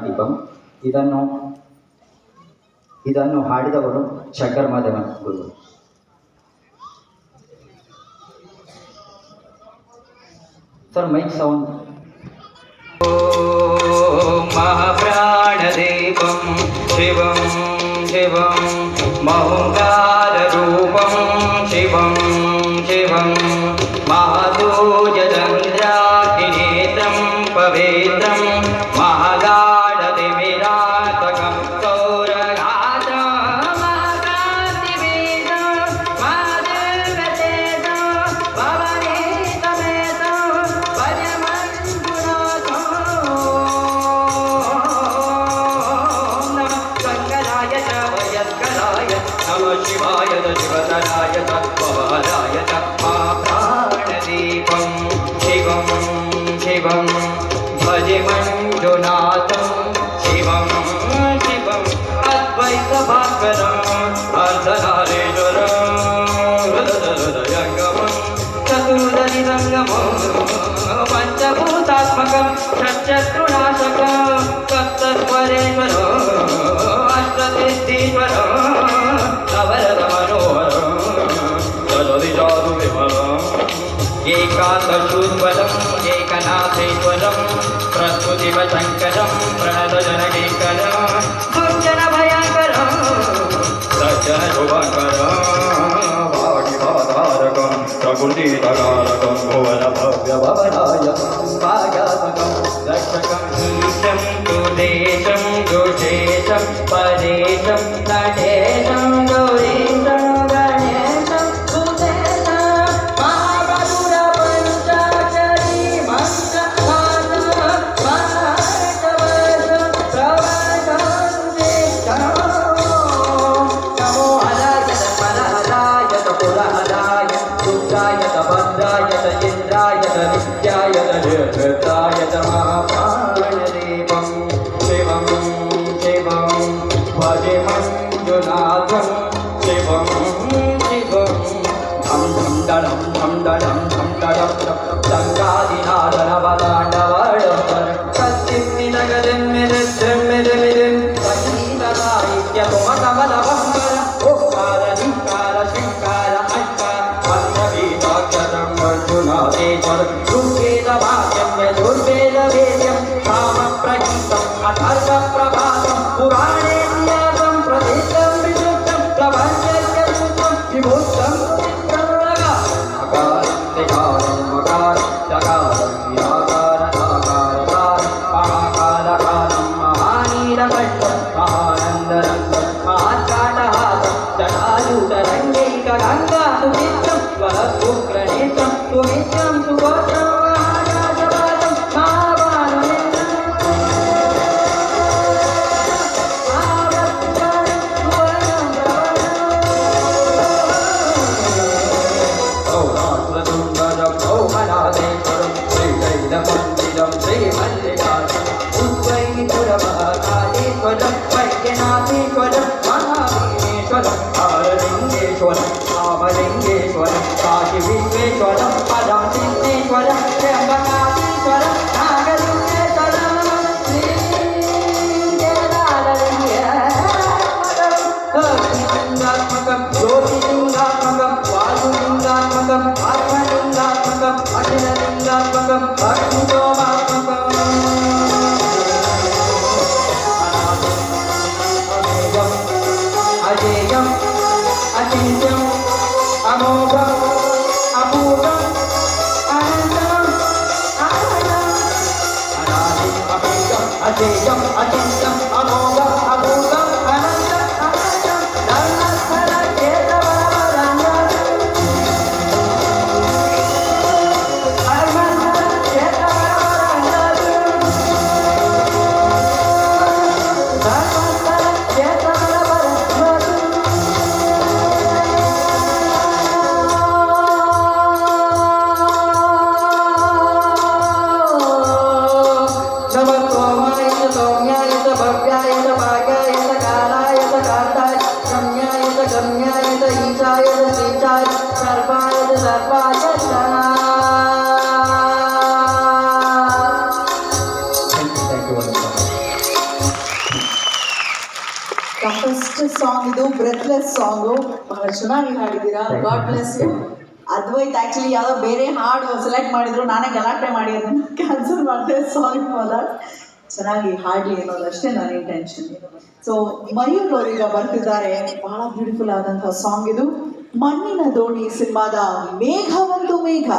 ದೀಪಂ ಇದನ್ನು ಹಾಡಿದವರು Shankara Madeva guru. Sir mike sound. महाप्राणदेवं शिवं शिवं महुङ्काररूपं शिवं शिवं महादूजचन्द्राग्निनेत्रं पवित्रं महागाढतिमिरातकं सौरघातं महाकान्तिवेदं महादेवतेजं भवनीतमेतं भजमञ्जुनाथं नमः शिवाय शिवतराय तत्त्वबलाय महाप्राणदीपं शिवं शिवं भजे मञ्जुनाथं शिवं शिवं अद्वैतभास्करम् अर्धनारीश्वरं हृदयङ्गमं चतुर्दशिसङ्गमं पञ्चभूतात्मकं षट्शत्रुनाशकं सप्तस्वरेश्वरम् अष्टसिद्धीश्वरम् एकादशूद्वलम् एकनाथेश्वरं प्रस्तुतिवशङ्करं प्रणतजनकेकरं दुर्जनभयङ्करं सज्जनशुभङ्करं वागिवाधारकं प्रकृतितकारकं भुवनभव्यभवनायकं भागात्मकं रक्षकं ईशं सुदेशं दुषेशं परेशं नटेशं गौरीशं महाप्राणदीपं शिवं शिवं भजे मञ्जुनाथं शिवं शिवं धं धं डलं धं डलं धं डलं लङ्कादिनादनवदाण्डवडम्बर कच्चिन्निनगदिन्मिदिद्रिम्मिदिमिदिं सङ्गीतसाहित्यपुमकमलवम्बर ओङ्कार शङ्कार अङ्कार पञ्चवीताक्षरं मञ्जुनाथेश्वर दुर्वेदवाक्यं यजुर्वेदवेद्यं कामप्रगीतम् अथर्वप्रभातं पुराणे न्यासं प्रसिद्धं विशुद्धं प्रपञ्चस्य सूत्रं विभूतं रामलिङ्गेश्वरं काशी विश्वेश्वरं पदं सिद्धेश्वरं त्र्यम्बकाधीश्वरं नागलिङ्गेश्वरं श्रीलिङ्गात्मकं ज्योतिलिङ्गात्मकं वायुलिङ्गात्मकं आत्मलिङ्गात्मकं अखिललिङ्गात्मकं अग्निसोमात्मकम् अजेयम् अचिन्त्यम् अमोघम् अपूर्वम् अनन्तम् अनन्तम् अनादिम् अभेदम् अजेयम् अचिन्त्यम् अमोघम् अपूर्वम् अनन्तम् अनन्तम् ಫಸ್ಟ್ ಸಾಂಗ್ ಇದು ಬ್ರೆತ್ಲೆಸ್ ಸಾಂಗು, ಬಹಳ ಚೆನ್ನಾಗಿ ಹಾಡಿದ್ದೀರಾ. God bless you. Advait actually ಯಾವುದೋ ಬೇರೆ ಹಾಡು ಸೆಲೆಕ್ಟ್ ಮಾಡಿದ್ರು, ನಾನೇ ಗಲಾಟೆ ಮಾಡಿ ಅದನ್ನು ಕ್ಯಾನ್ಸಲ್ ಮಾಡಿದೆ. Sorry for that. ಚೆನ್ನಾಗಿ ಹಾಡಲಿ ಅನ್ನೋದಷ್ಟೇ ನನ್ನ ಇಂಟೆನ್ಷನ್. ಸೊ ಮಯೂರ್ ಅವರೀಗ ಬರ್ತಿದ್ದಾರೆ. ಬಹಳ ಬ್ಯೂಟಿಫುಲ್ ಆದಂತಹ ಸಾಂಗ್ ಇದು. ಮಣ್ಣಿನ ದೋಣಿ ಸಿನಿಮಾದ ಮೇಘ ಒಂದು ಮೇಘ.